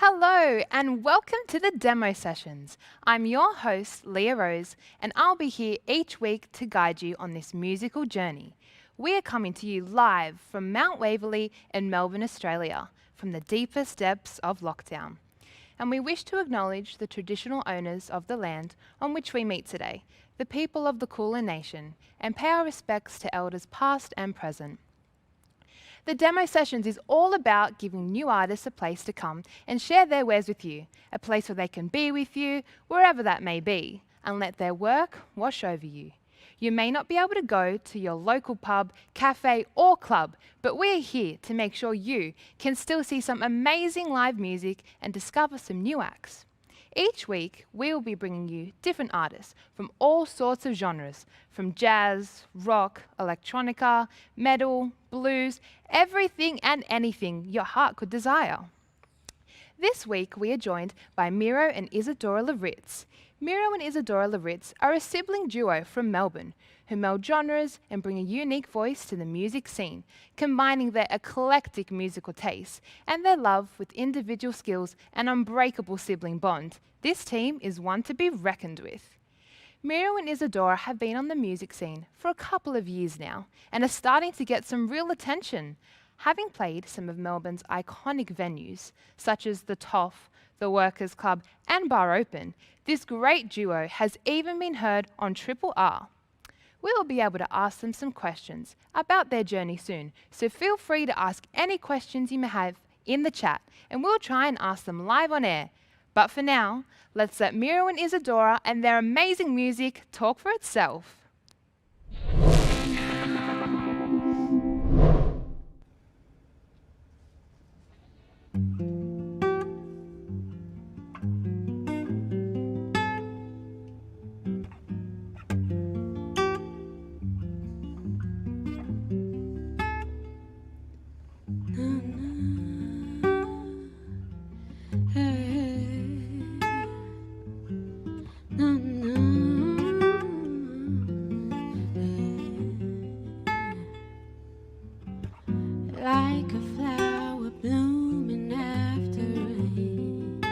Hello and welcome to the demo sessions. I'm your host, Leah Rose, and I'll be here each week to guide you on this musical journey. We are coming to you live from Mount Waverley in Melbourne, Australia, from the deepest depths of lockdown. And we wish to acknowledge the traditional owners of the land on which we meet today, the people of the Kulin Nation, and pay our respects to elders past and present. The demo sessions is all about giving new artists a place to come and share their wares with you, a place where they can be with you, wherever that may be, and let their work wash over you. You may not be able to go to your local pub, cafe, or club, but we're here to make sure you can still see some amazing live music and discover some new acts. Each week, we will be bringing you different artists from all sorts of genres, from jazz, rock, electronica, metal, blues, everything and anything your heart could desire. This week, we are joined by Miro and Isadora Lauritz. Miro and Isadora Lauritz are a sibling duo from Melbourne who meld genres and bring a unique voice to the music scene, combining their eclectic musical tastes and their love with individual skills and unbreakable sibling bond. This team is one to be reckoned with. Miro and Isadora have been on the music scene for a couple of years now and are starting to get some real attention, having played some of Melbourne's iconic venues, such as the Toff, the Workers Club and Bar Open. This great duo has even been heard on Triple R. We will be able to ask them some questions about their journey soon, so feel free to ask any questions you may have in the chat, and we'll try and ask them live on air. But for now, let's let Miro and Isadora and their amazing music talk for itself. Like a flower blooming after rain,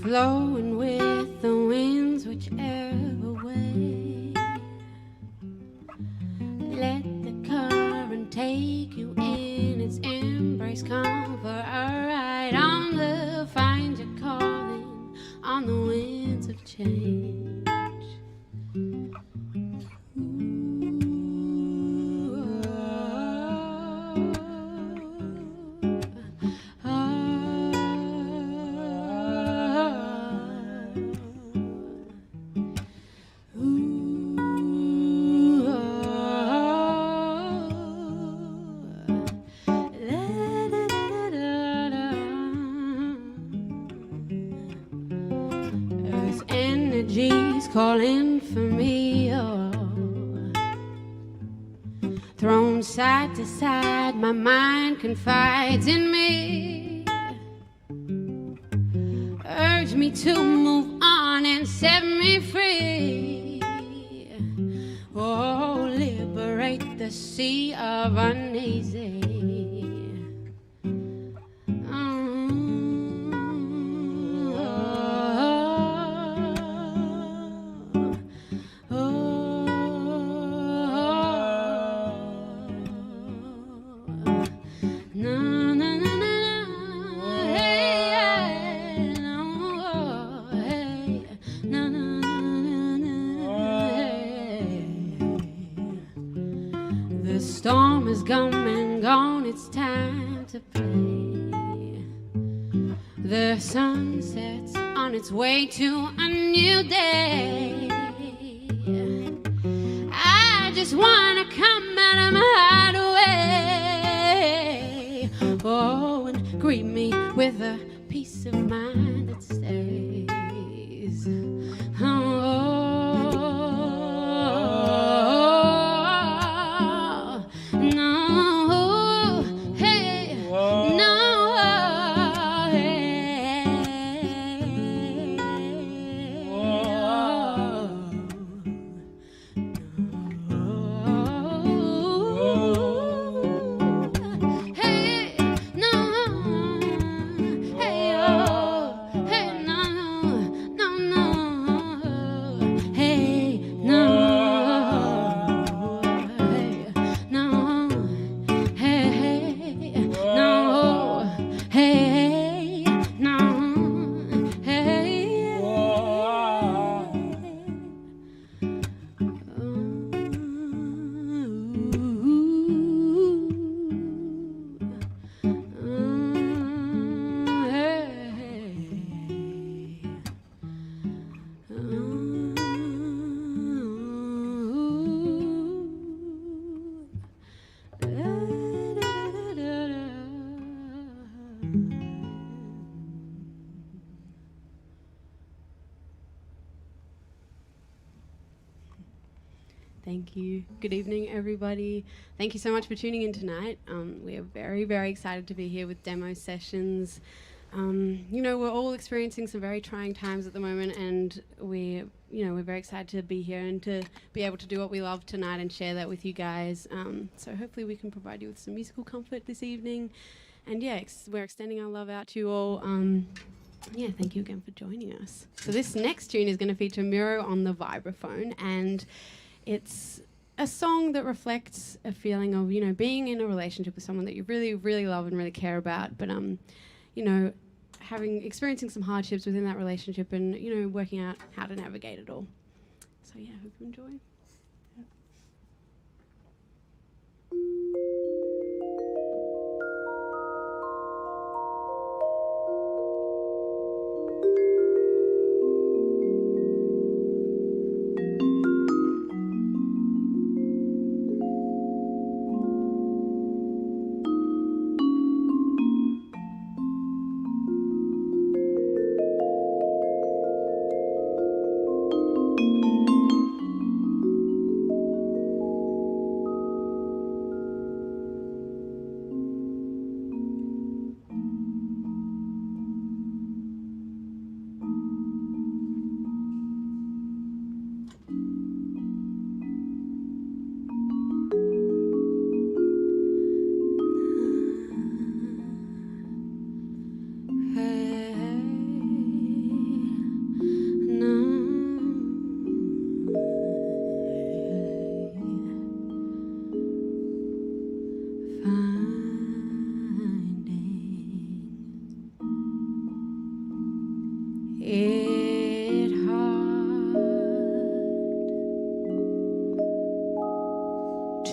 flowing with the winds whichever way. Let the current take you in its embrace. Come for a ride on the find your calling on the winds of change. Earth's energy's calling for me, oh. Thrown side to side, my mind confides in me. Urge me to move on and set me free. Oh, liberate the sea of uneasy. The storm is come and gone, it's time to play. The sun sets on its way to a new day. I just wanna come out of my hideaway. Oh, and greet me with a peace of mind that stays. Oh, Thank you. Good evening, everybody. Thank you so much for tuning in tonight. We are very, very excited to be here with demo sessions. We're all experiencing some very trying times at the moment, and we're very excited to be here and to be able to do what we love tonight and share that with you guys. So hopefully we can provide you with some musical comfort this evening. And we're extending our love out to you all. Thank you again for joining us. So this next tune is going to feature Miro on the vibraphone, and it's a song that reflects a feeling of, being in a relationship with someone that you really, really love and really care about, but, experiencing some hardships within that relationship and, working out how to navigate it all. So, hope you enjoy.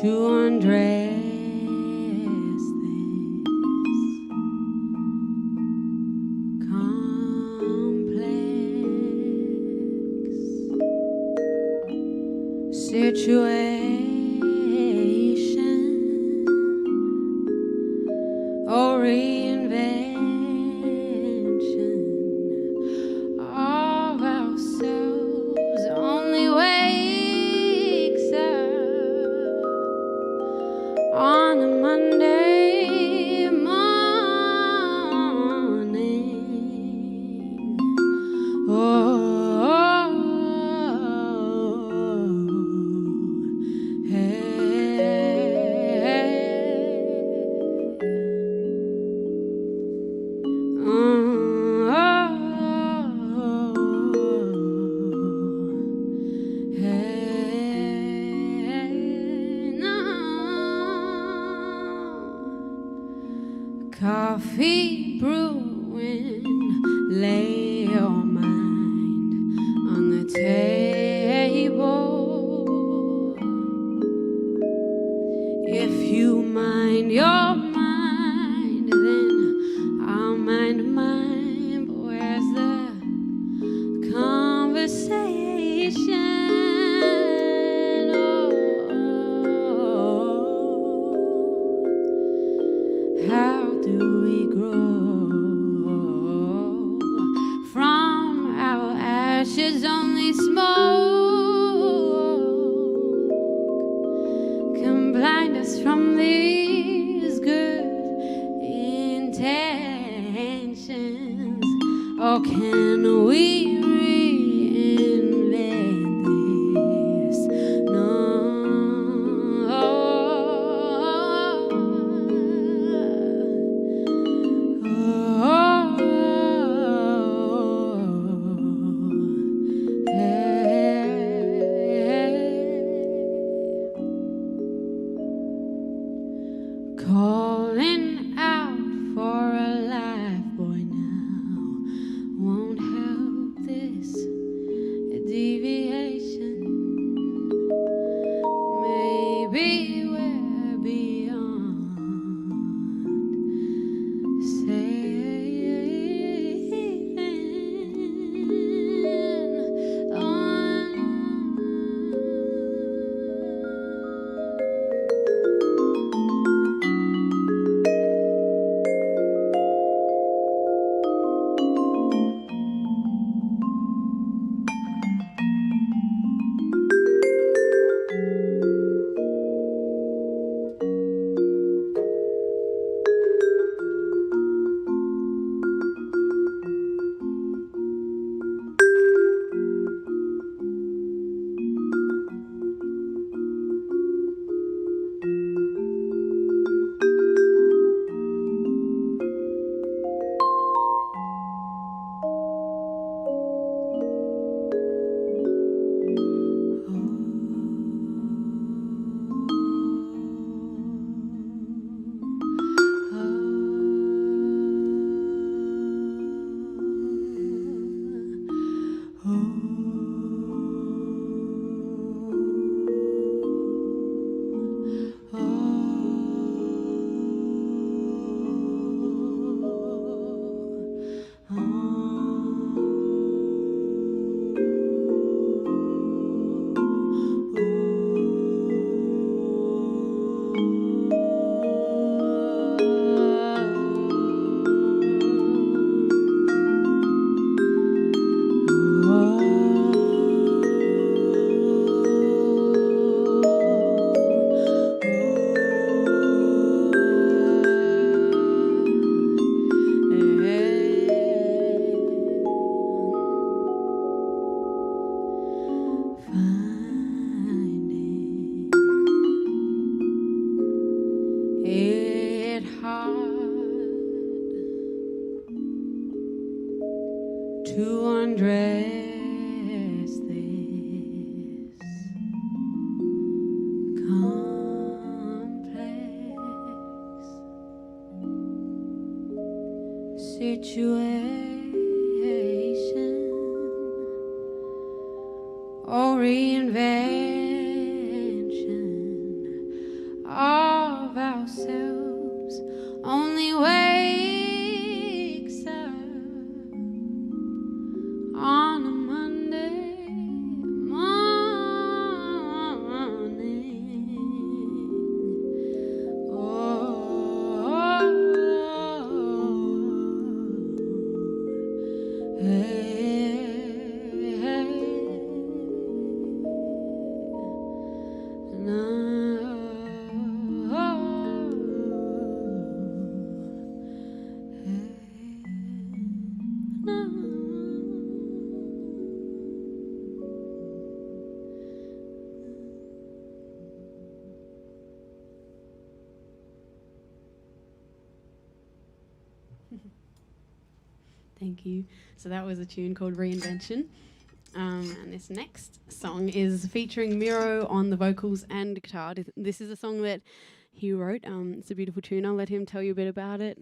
To undress this complex situation or reinvention of ourselves only wakes up on a Monday morning. Coffee brewing, lay your mind on the table. If you mind your mind, then I'll mind mine. But where's the conversation? How do we grow from our ashes? Only smoke can blind us from these good intentions. Or can we reinvent this? No. Calling out for a life boy now won't help to undress this complex situation or reinvention of ourselves only wakes up on a Monday morning. Oh, hey, hey, no, Thank you. So that was a tune called Reinvention. And this next song is featuring Miro on the vocals and guitar. This is a song that he wrote. It's a beautiful tune. I'll let him tell you a bit about it.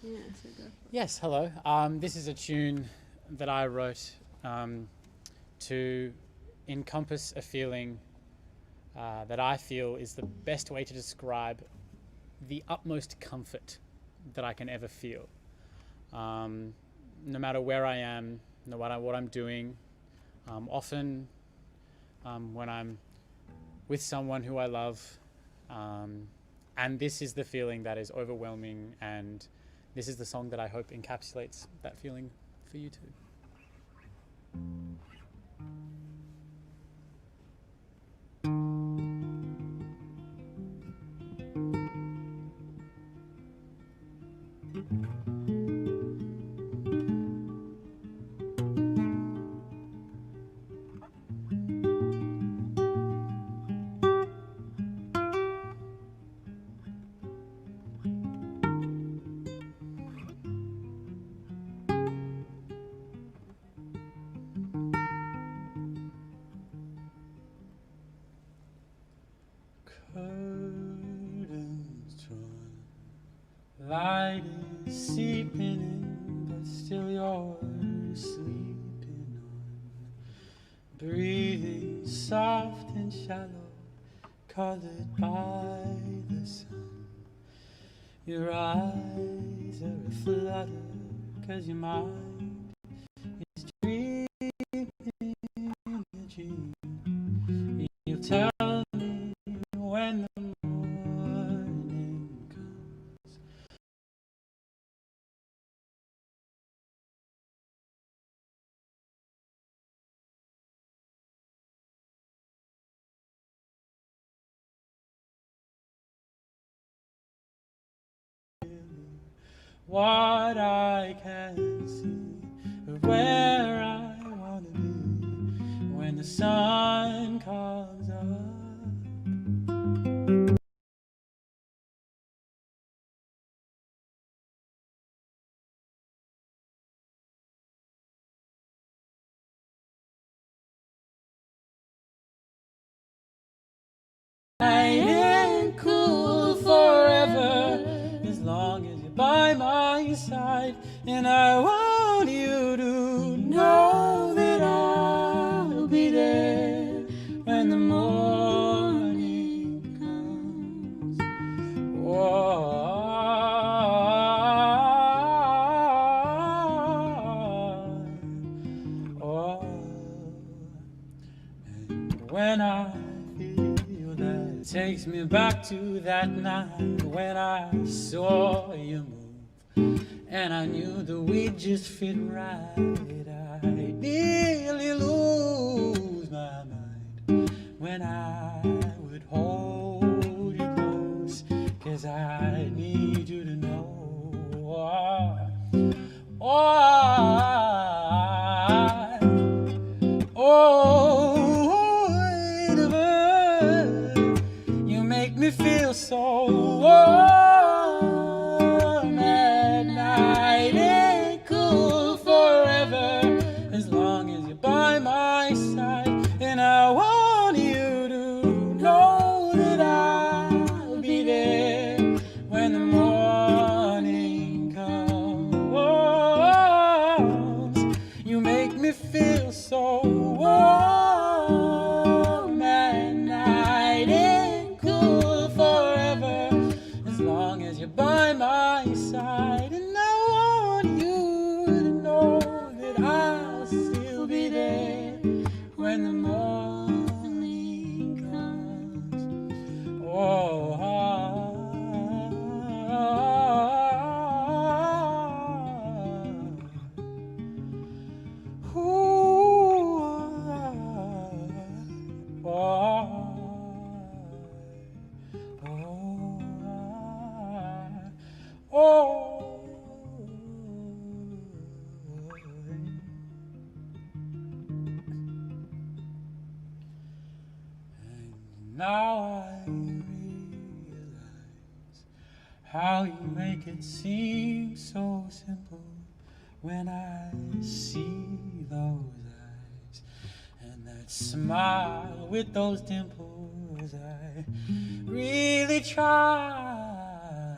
Yeah, so go for it. Yes, hello. This is a tune that I wrote to encompass a feeling that I feel is the best way to describe the utmost comfort that I can ever feel. No matter where I am, no matter what I'm doing, often when I'm with someone who I love, and this is the feeling that is overwhelming, and this is the song that I hope encapsulates that feeling for you too. Curtains drawn, light is seeping in, but still you're sleeping on. Breathing soft and shallow, colored by the sun. Your eyes are aflutter, 'cause your mind is dreaming a dream. You tell when the morning comes. What I can see, or where I wanna be when the sun comes up. I ain't cool forever, as long as you're by my side. And I want you to know that I'll be there when the morning comes. And when I feel that, it takes me back to that night when I saw you move, and I knew that we'd just fit right. I nearly lose my mind when I would hold you close, 'cause I need you to know. You make me feel so warm at night. Ain't cool forever, long as you're by my side. And I want you to know that I'll still be there when the morning comes. Oh, now I realize how you make it seem so simple when I see those eyes and that smile with those dimples. I really try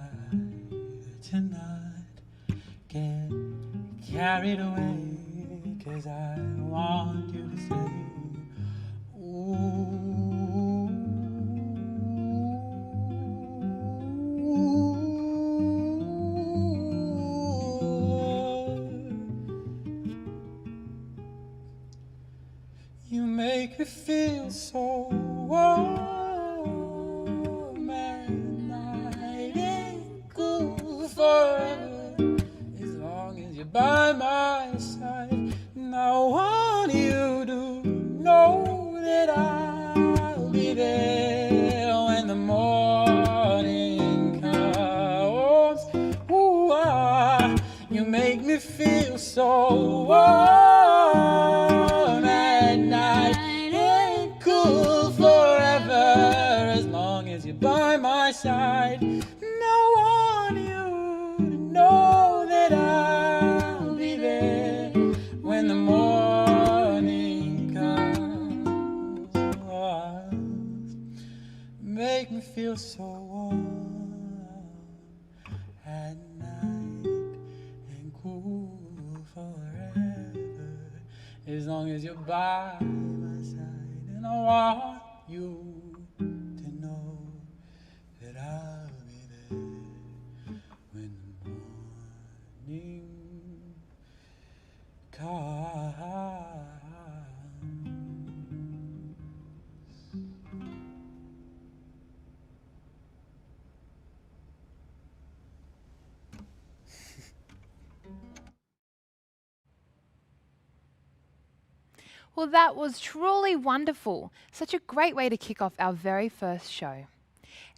to not get carried away, 'cause I want you to say, ooh. You make me feel so warm, and I ain't cool forever as long as you're by my side. And I want you to know that I'll be there when the morning comes. Ooh, you make me feel so warm, and I ain't cool forever as long as you're by my side. And I want you to know that I'll be there when the morning comes. Make me feel so warm at night and cool forever as long as you're by my side. And I want you to know that I'll be there when the morning comes. Well, that was truly wonderful. Such a great way to kick off our very first show.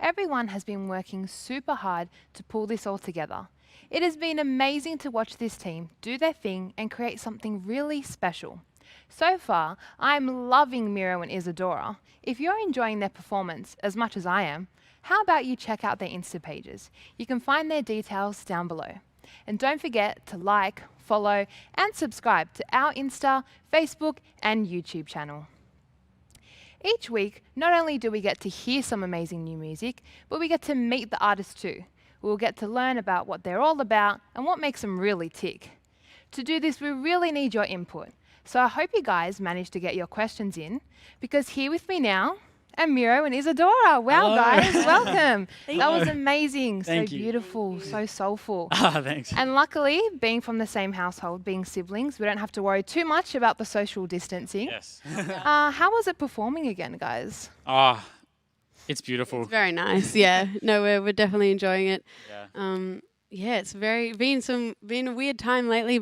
Everyone has been working super hard to pull this all together. It has been amazing to watch this team do their thing and create something really special. So far, I'm loving Miro and Isadora. If you're enjoying their performance as much as I am, how about you check out their Insta pages? You can find their details down below. And don't forget to like, follow, and subscribe to our Insta, Facebook, and YouTube channel. Each week, not only do we get to hear some amazing new music, but we get to meet the artists too. We'll get to learn about what they're all about and what makes them really tick. To do this, we really need your input. So I hope you guys managed to get your questions in, because here with me now are Miro and Isadora. Wow, Hello. guys, welcome. That Hello. was amazing. Thank so you. beautiful, so soulful. Thanks. And luckily, being from the same household, being siblings, we don't have to worry too much about the social distancing. Yes. How was it performing again, guys? It's beautiful. It's very nice. Yeah. No, we're definitely enjoying it. Yeah. Yeah, it's been a weird time lately.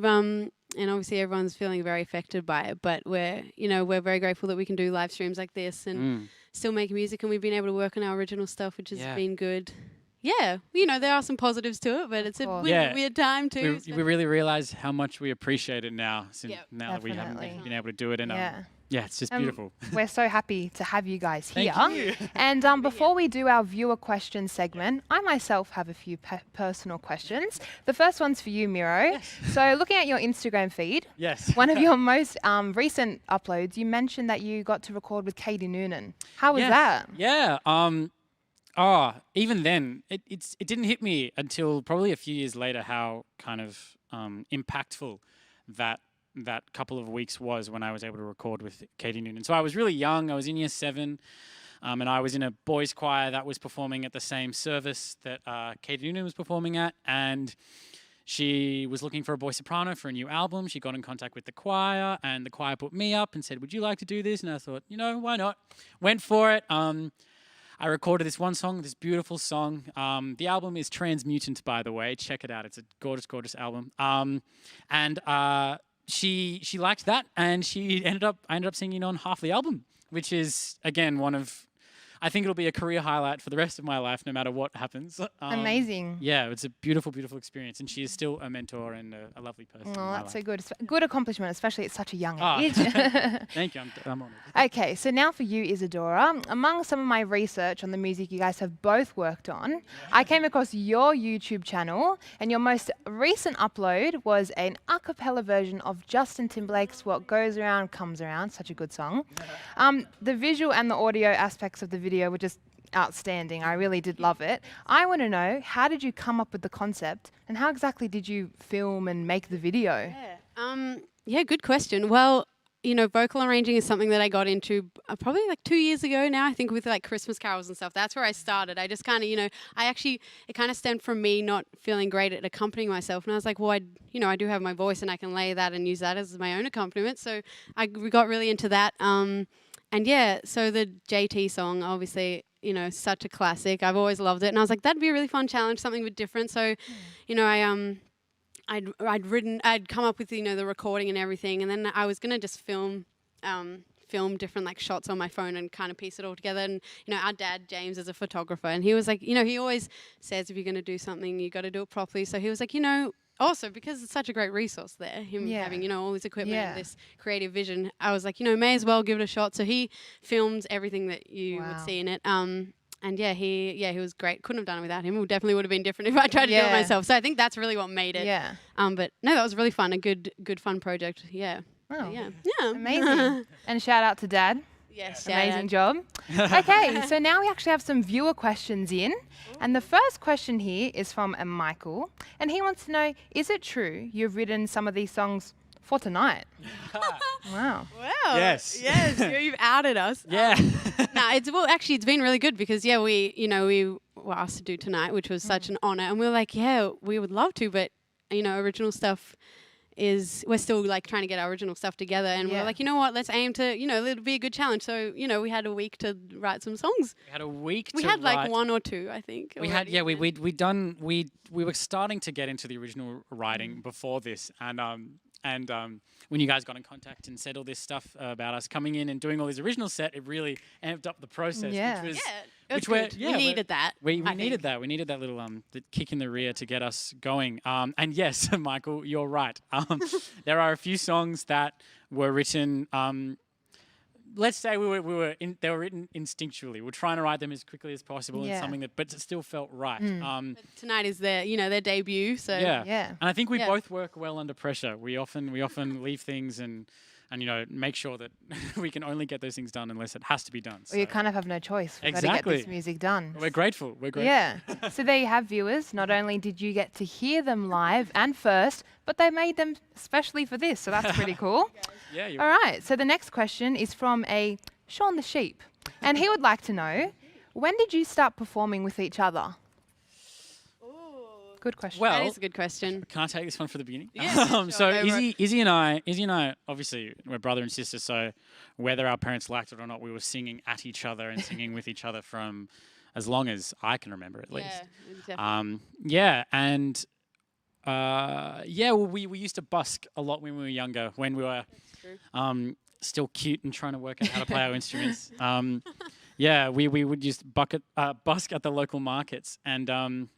And obviously everyone's feeling very affected by it. But we're very grateful that we can do live streams like this and still make music, and we've been able to work on our original stuff, which has been good. Yeah, there are some positives to it, but it's a weird time too. We really realize how much we appreciate it now, Yep. now that we haven't Definitely. been able to do it. And Yeah. it's just beautiful. We're so happy to have you guys here. Thank you. And before we do our viewer question segment, I myself have a few personal questions. The first one's for you, Miro. Yes. So looking at your Instagram feed, Yes. one of your most recent uploads, you mentioned that you got to record with Katie Noonan. How was that? Yeah. Even then, it didn't hit me until probably a few years later how kind of impactful that couple of weeks was when I was able to record with Katie Noonan. So I was really young. I was in year 7. And I was in a boys' choir that was performing at the same service that Katie Noonan was performing at. And she was looking for a boy soprano for a new album. She got in contact with the choir, and the choir put me up and said, would you like to do this? And I thought, why not? Went for it. I recorded this one song, this beautiful song. The album is Transmutant, by the way. Check it out. It's a gorgeous, gorgeous album. And she liked that, and I ended up singing on half the album, which is, again, I think it'll be a career highlight for the rest of my life, no matter what happens. Amazing. Yeah, it's a beautiful, beautiful experience, and she is still a mentor and a lovely person. Oh, that's so good. It's a good accomplishment, especially at such a young age. Thank you. I'm honored. Okay, so now for you, Isadora. Among some of my research on the music you guys have both worked on, I came across your YouTube channel, and your most recent upload was an a cappella version of Justin Timberlake's What Goes Around Comes Around, such a good song. The visual and the audio aspects of the video were just outstanding. I really did love it. I want to know, how did you come up with the concept, and how exactly did you film and make the video? Yeah, good question. Well, vocal arranging is something that I got into probably like 2 years ago now, I think, with like Christmas carols and stuff. That's where I started. I just kind of, it kind of stemmed from me not feeling great at accompanying myself. And I was like, well, I do have my voice, and I can lay that and use that as my own accompaniment. So we got really into that. And yeah, so the JT song, obviously, such a classic. I've always loved it. And I was like, that'd be a really fun challenge, something a bit different. So, I'd come up with, the recording and everything. And then I was going to just film different like shots on my phone and kind of piece it all together. And, our dad, James, is a photographer. And he was like, he always says if you're going to do something, you got to do it properly. So he was like, also, because it's such a great resource there, him having, all his equipment and this creative vision, I was like, may as well give it a shot. So he filmed everything that you would see in it. And he was great. Couldn't have done it without him. It definitely would have been different if I tried to do it myself. So I think that's really what made it. Yeah. But no, that was really fun. A good fun project. Yeah. Oh, yeah. Amazing. And shout out to Dad. Yes. Amazing job. Okay, so now we actually have some viewer questions in. And the first question here is from a Michael. And he wants to know, is it true you've written some of these songs for tonight? Wow. Wow. Yes. Yes, you've outed us. Yeah. Actually, it's been really good because, we were asked to do tonight, which was such an honor. And we were like, yeah, we would love to, but, original stuff we're still like trying to get our original stuff together, and we're like, let's aim to, it'll be a good challenge. So, we had a week to write some songs. We had a week we to had like write. one or two, I think. We had, we were starting to get into the original writing before this, and when you guys got in contact and said all this stuff about us coming in and doing all this original set, it really amped up the process. Yeah. Which we needed that. We needed that. We needed that little the kick in the rear to get us going. And yes, Michael, you're right. There are a few songs that were written. Let's say they were written instinctually. We're trying to write them as quickly as possible and something but it still felt right. But tonight is their debut. So yeah. And I think we both work well under pressure. We often leave things and make sure that we can only get those things done unless it has to be done. Well, you kind of have no choice. We've got to get this music done. We're grateful. Yeah. So there you have, viewers. Not only did you get to hear them live and first, but they made them especially for this. So that's pretty cool. Yeah. All right. So the next question is from a Sean the Sheep. And he would like to know, when did you start performing with each other? Good question. Well, that is a good question. Can I take this one for the beginning? Yeah, sure, so go Izzy and I, obviously we're brother and sister. So whether our parents liked it or not, we were singing at each other and singing with each other from as long as I can remember, at least. We used to busk a lot when we were younger, when we were still cute and trying to work out how to play our instruments. We would just busk at the local markets, and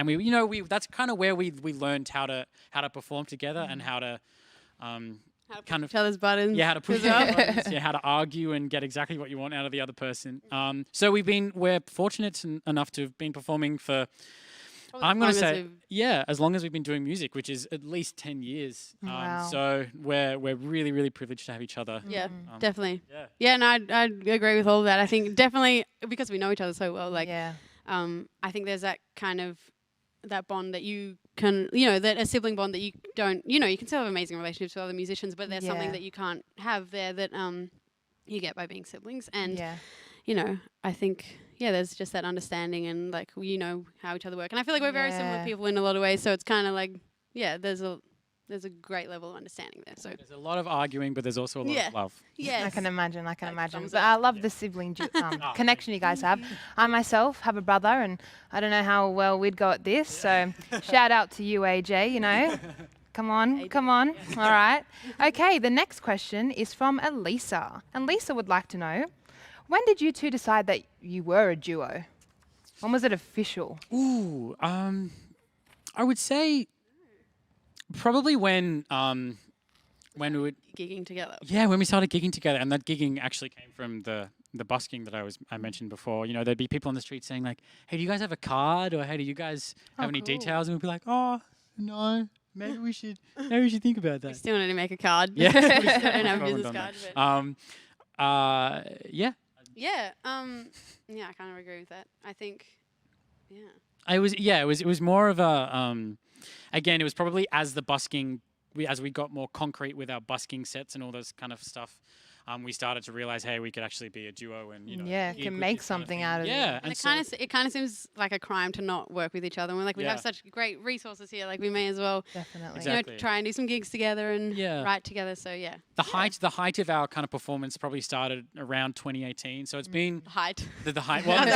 we that's kind of where we learned how to perform together and how to kind of each other's buttons. Yeah, how to push each other's buttons. Yeah, how to argue and get exactly what you want out of the other person. So we're fortunate enough to have been performing for, I'm going to say, as long as we've been doing music, which is at least 10 years. Wow. So we're really, really privileged to have each other. Yeah, definitely. Yeah, and I'd agree with all of that. I think definitely because we know each other so well. I think there's that kind of that bond that you can, that a sibling bond that you don't, you can still have amazing relationships with other musicians, but there's something that you can't have there that you get by being siblings. And I think, there's just that understanding and like, how each other work. And I feel like we're very similar people in a lot of ways. So it's kind of like, there's a great level of understanding there. So There's a lot of arguing, but there's also a lot of love. yes. I can imagine. thumbs But I love the sibling connection you guys have. I myself have a brother, and I don't know how well we'd go at this. So shout out to you, AJ. Come on. All right. Okay, the next question is from Elisa. And Lisa would like to know, when did you two decide that you were a duo? When was it official? Ooh, I would say probably when we would Gigging together. when we started gigging together, and that gigging actually came from the busking that I mentioned before. There'd be people on the street saying like, "Hey, do you guys have a card?" or "Hey, do you guys have any details?" And we'd be like, "Oh, no, maybe we should think about that." We still need to make a card. Yeah, we still don't have a business card. But yeah. I kind of agree with that. I think, It was more of a again, it was probably as the busking as we got more concrete with our busking sets and all those kind of stuff, we started to realize, hey, we could actually be a duo and can make something out of it. Yeah, and it kind of seems like a crime to not work with each other. And we're like, we have such great resources here. Like we may as well Definitely. try and do some gigs together and write together. So the height of our kind of performance probably started around 2018. So it's been height. The height. Well, no.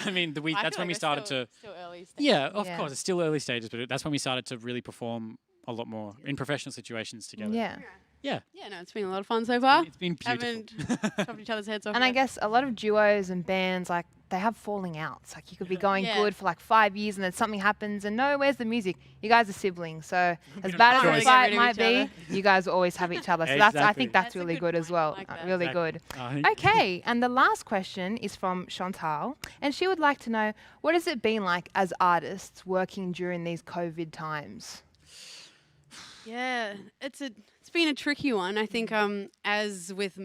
I mean, that's when we started to. Still early stages. Yeah, of course, it's still early stages, but that's when we started to really perform a lot more in professional situations together. Yeah. Yeah. Yeah, no, it's been a lot of fun so far. It's been beautiful. Haven't chopped each other's heads off. And I yet. guess a lot of duos and bands, like, they have falling outs. Like, you could be going good for like 5 years and then something happens and no, where's the music? You guys are siblings. So as bad as the fight might be, you guys will always have each other. So I think that's really good as well. Like that. Really good. Okay, and the last question is from Chantal. And she would like to know, what has it been like as artists working during these COVID times? Yeah, it's been a tricky one. I think as with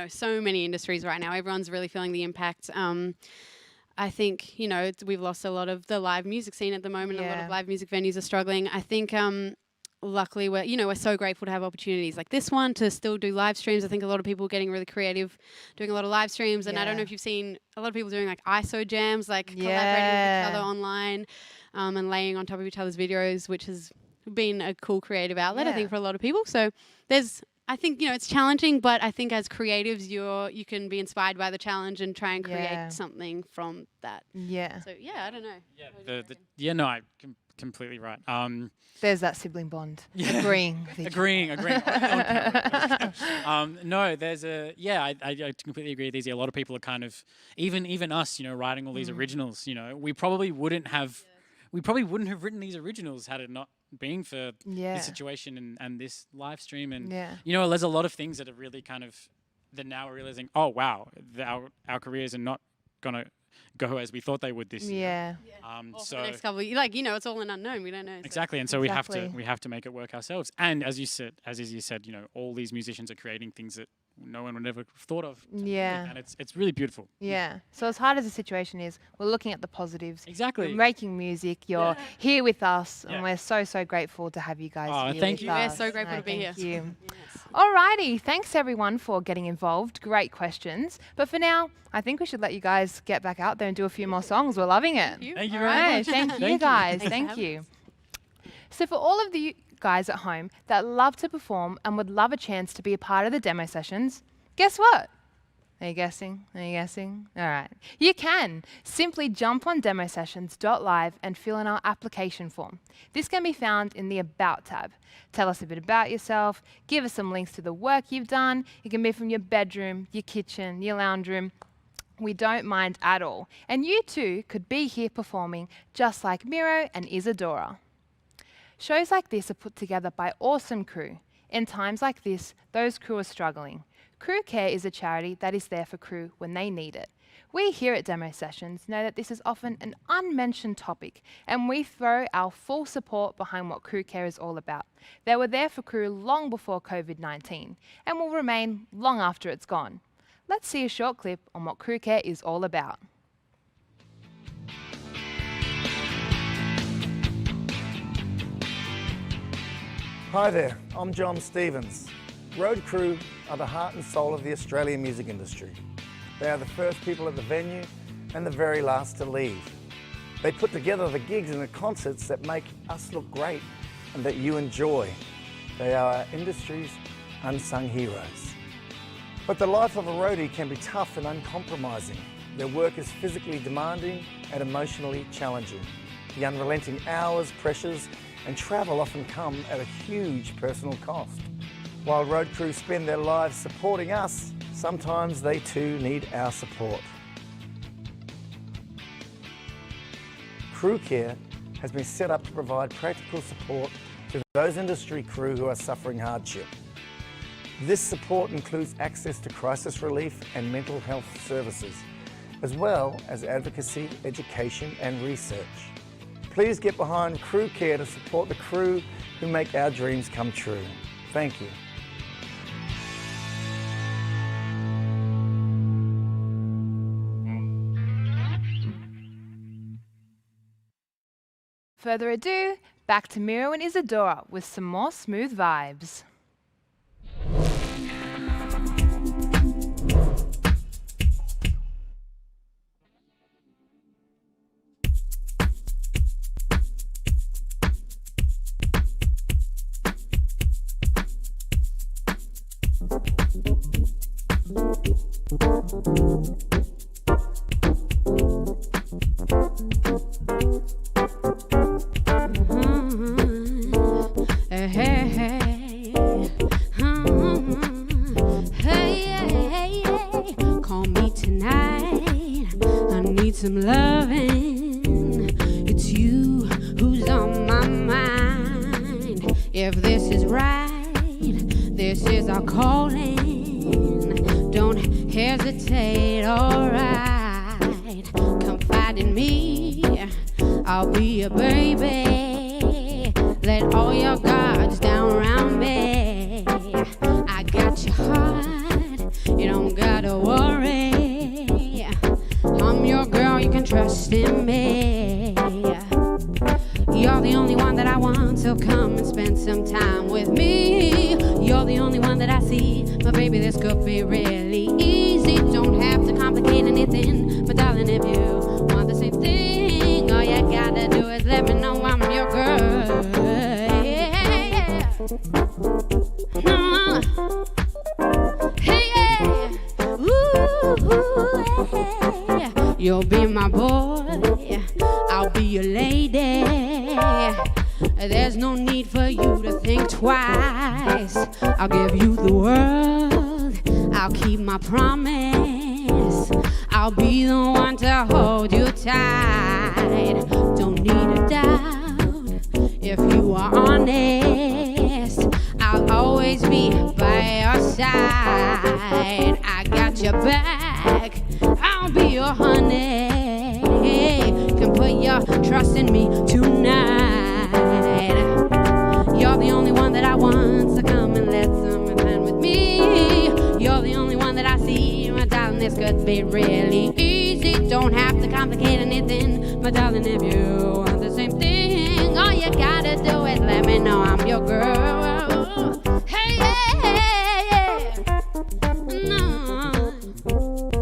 so many industries right now, everyone's really feeling the impact. I think we've lost a lot of the live music scene at the moment. A lot of live music venues are struggling. I think luckily we're so grateful to have opportunities like this one to still do live streams. I think a lot of people are getting really creative, doing a lot of live streams. And I don't know if you've seen a lot of people doing like ISO jams, like collaborating with each other online and laying on top of each other's videos, which has been a cool creative outlet, I think, for a lot of people. So I think, it's challenging, but I think as creatives, you can be inspired by the challenge and try and create something from that. Yeah. So, I don't know. I'm completely right. There's that sibling bond. Agreeing. Agreeing. No, there's I completely agree with Izzy. A lot of people are kind of, even us, writing all these originals, we probably wouldn't have written these originals had it not been for this situation and this live stream. And, there's a lot of things that are really kind of, that now we're realizing, oh, wow, our careers are not going to go as we thought they would this year. So the next couple of years, it's all an unknown. We don't know. So. Exactly. And so we have to make it work ourselves. And as Izzy said, all these musicians are creating things that no one would ever have thought of. And it's really beautiful. Yeah. So as hard as the situation is, we're looking at the positives. Exactly. You're making music. You're here with us, and we're so grateful to have you guys here. Thank you. We're so grateful to be here. Thank you. Alrighty. Thanks everyone for getting involved. Great questions. But for now, I think we should let you guys get back out there and do a few more songs. We're loving it. Thank you. Thank you very much. Thank you guys. Thank you. So for all of the guys at home that love to perform and would love a chance to be a part of the demo sessions, guess what? Are you guessing? All right. You can. Simply jump on demosessions.live and fill in our application form. This can be found in the About tab. Tell us a bit about yourself. Give us some links to the work you've done. It can be from your bedroom, your kitchen, your lounge room. We don't mind at all. And you too could be here performing just like Miro and Isadora. Shows like this are put together by awesome crew. In times like this, those crew are struggling. Crew Care is a charity that is there for crew when they need it. We here at Demo Sessions know that this is often an unmentioned topic, and we throw our full support behind what Crew Care is all about. They were there for crew long before COVID-19, and will remain long after it's gone. Let's see a short clip on what Crew Care is all about. Hi there, I'm John Stevens. Road crew are the heart and soul of the Australian music industry. They are the first people at the venue and the very last to leave. They put together the gigs and the concerts that make us look great and that you enjoy. They are our industry's unsung heroes. But the life of a roadie can be tough and uncompromising. Their work is physically demanding and emotionally challenging. The unrelenting hours, pressures and travel often come at a huge personal cost. While road crews spend their lives supporting us, sometimes they too need our support. Crew Care has been set up to provide practical support to those industry crew who are suffering hardship. This support includes access to crisis relief and mental health services, as well as advocacy, education and research. Please get behind Crew Care to support the crew who make our dreams come true. Thank you. Further ado, back to Miro and Isadora with some more smooth vibes. Call me tonight. I need some loving. It's you who's on my mind. If this is right, this is our calling. Don't hesitate, alright. Confide in me, I'll be your baby. Let all your guards down around me. I got your heart, you don't gotta worry. I'm your girl, you can trust in me. You're the only one that I want, so come and spend some time with me. You're the only one that I see, but baby, this could be really easy. Don't have to complicate anything, but darling, if you want the same thing, all you gotta do is let me know I'm your girl. Yeah. No. Hey, yeah. Ooh, yeah. You'll be my boy, I'll be your lady. There's no need for you to think twice. I'll give you the world, I'll keep my promise. I'll be the one to hold you tight. Don't need a doubt, if you are honest, I'll always be by your side. I got your back, I'll be your honey. You can put your trust in me tonight. You're the only one that I want, so come and let some time with me. You're the only one that I see, my darling, this could be really easy. Don't have to complicate anything, my darling, if you want the same thing, all you gotta do is let me know I'm your girl. Hey, yeah, yeah, no, hey, hey,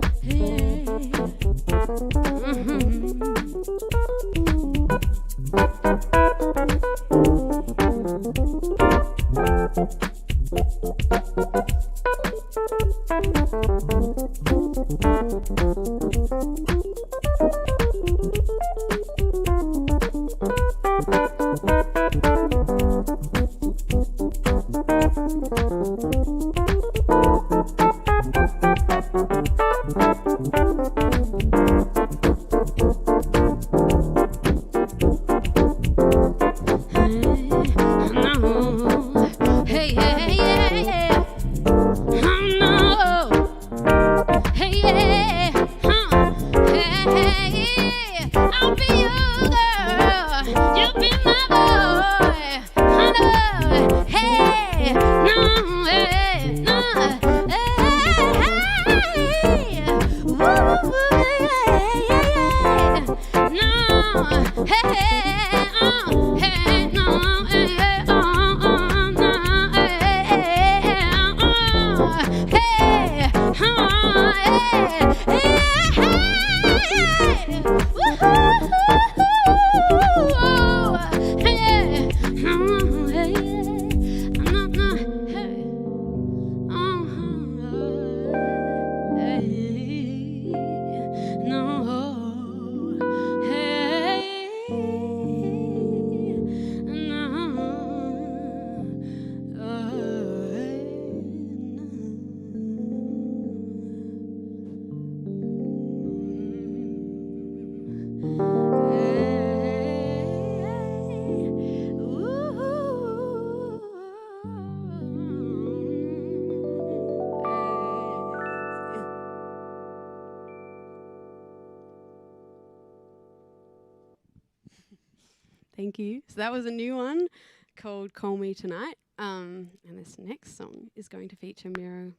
Thank you. So that was a new one called Call Me Tonight. And this next song is going to feature Miro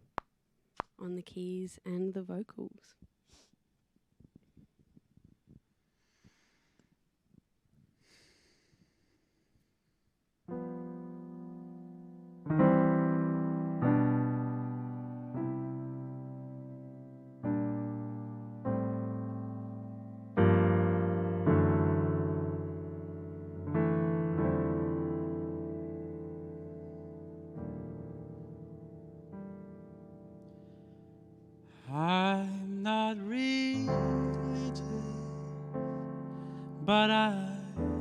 on the keys and the vocals. I'm not religious, but I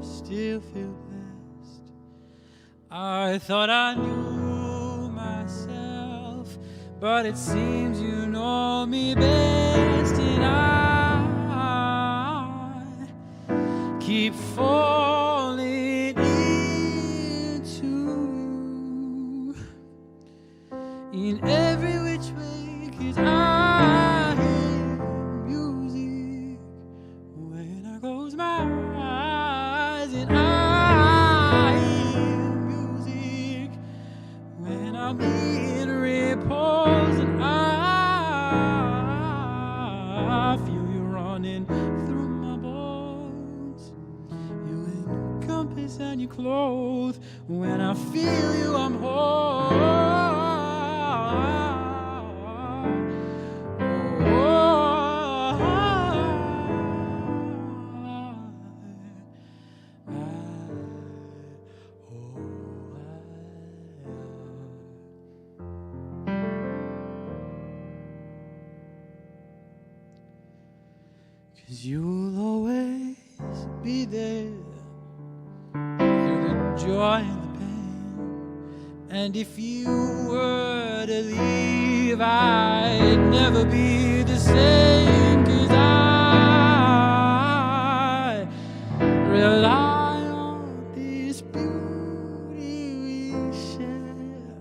still feel blessed. I thought I knew myself, but it seems you know me best, and I keep falling into you in every which way, 'cause I hear music when I close my eyes, and I hear music when I'm in repose, and I feel you running through my bones. You encompass and you clothe. When I feel you, I'm whole. Cause you'll always be there through the joy and the pain. And if you were to leave, I'd never be the same. 'Cause I rely on this beauty we share.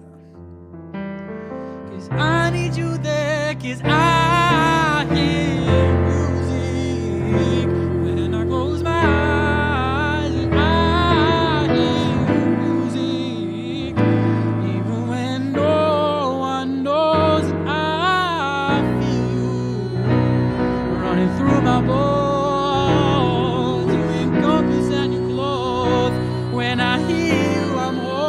'Cause I need you there, 'cause I hear music when I close my eyes, and I hear music even when no one knows, and I feel you running through my bones. You encompass and you clothe. When I hear you, I'm whole.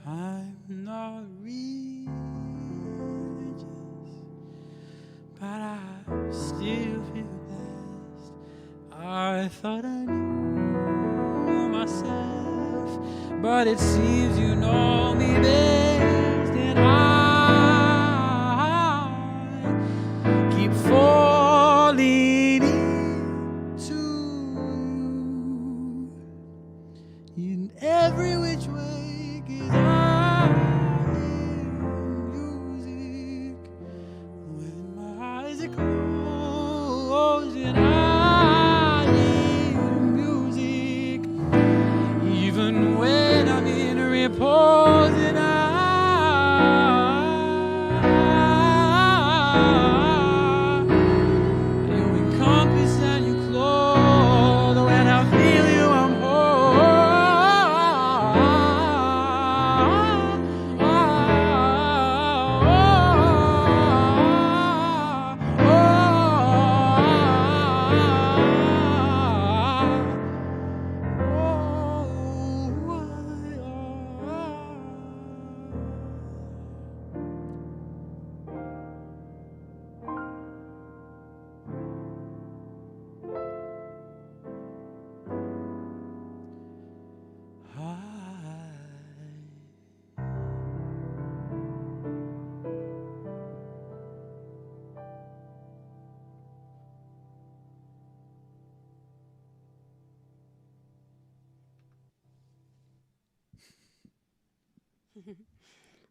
I'm not religious, but I still feel blessed. I thought I knew myself, but it seems you know me best, and I keep falling into you in every which way. 'Cause I hear music when my eyes are closed, and I hear music even when I'm in repose, and you encompass and you clothe. When I feel you, I'm whole.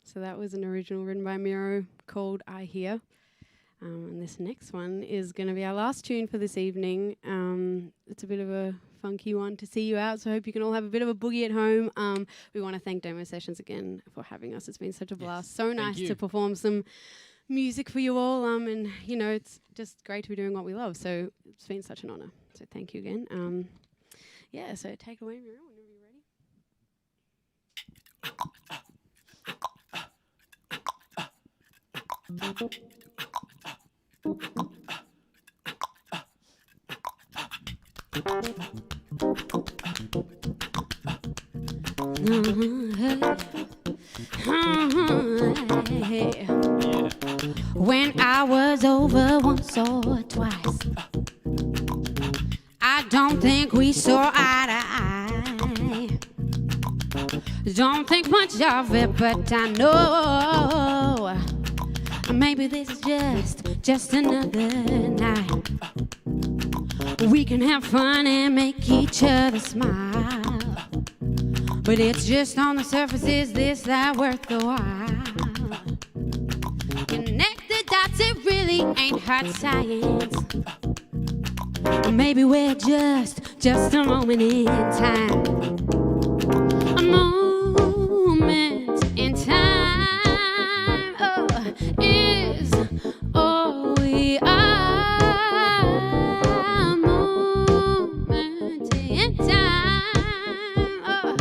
So that was an original written by Miro called I Hear. And this next one is going to be our last tune for this evening. It's a bit of a funky one to see you out, so I hope you can all have a bit of a boogie at home. We want to thank Demo Sessions again for having us. It's been such a blast. So nice to perform some music for you all. And, you know, it's just great to be doing what we love. So it's been such an honour. So thank you again. Yeah, so take it away, Miro, whenever you're ready. When I was over once or twice, I don't think we saw eye to eye. Don't think much of it, but I know maybe this is just another night. We can have fun and make each other smile, but it's just on the surface, is this that worth the while? Connect the dots, it really ain't hard science. Maybe we're just a moment in time. A moment in time, oh, is all we are. A moment in time, oh,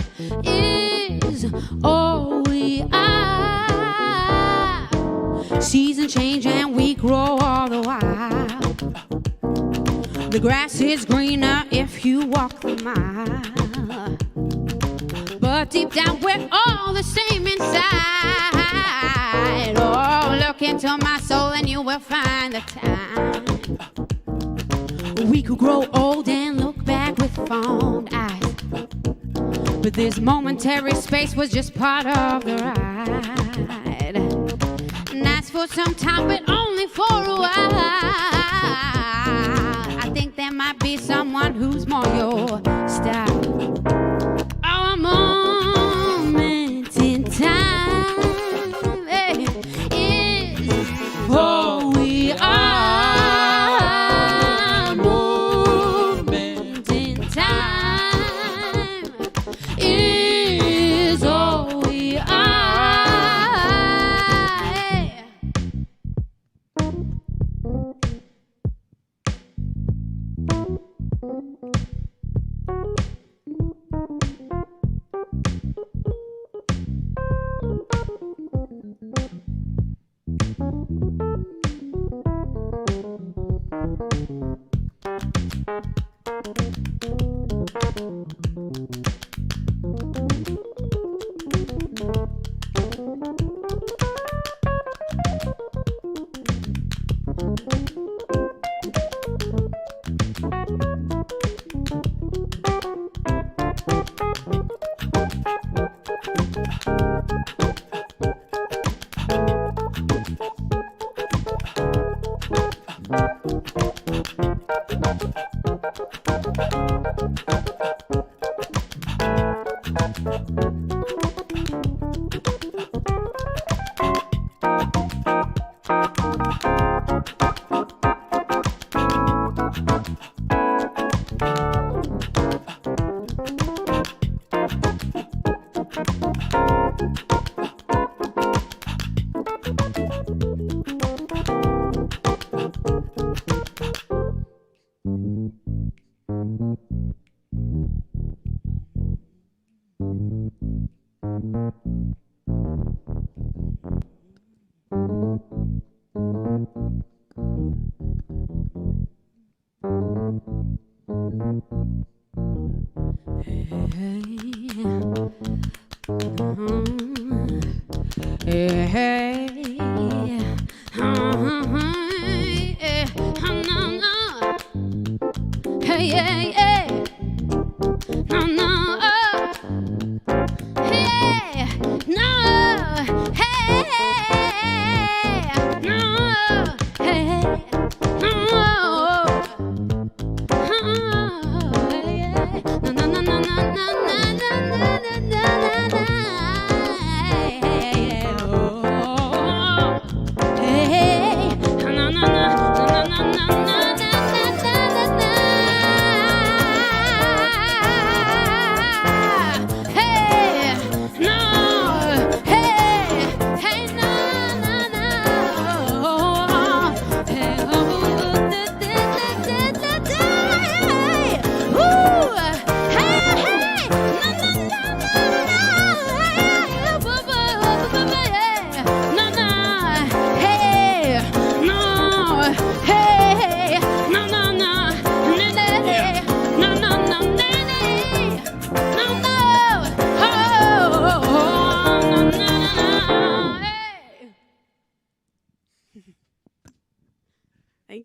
is all we are. Seasons change and we grow all the while. The grass is greener if you walk the mile, but deep down we're all the same inside. Oh, look into my soul and you will find the time we could grow old and look back with fond eyes, but this momentary space was just part of the ride. And that's for some time, but only for a while. I think there might be someone who's more your style. Oh, a moment in time, is all we are. A moment in time is all we are.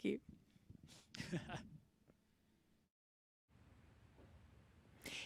Thank you.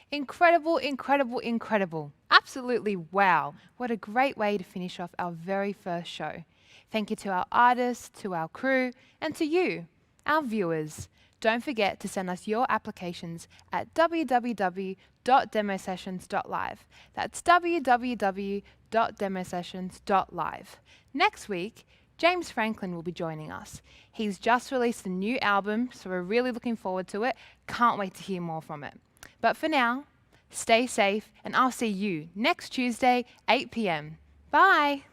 Incredible, incredible, incredible. Absolutely wow. What a great way to finish off our very first show. Thank you to our artists, to our crew, and to you, our viewers. Don't forget to send us your applications at www.demosessions.live. That's www.demosessions.live. Next week, James Franklin will be joining us. He's just released a new album, so we're really looking forward to it. Can't wait to hear more from it. But for now, stay safe, and I'll see you next Tuesday, 8 p.m. Bye!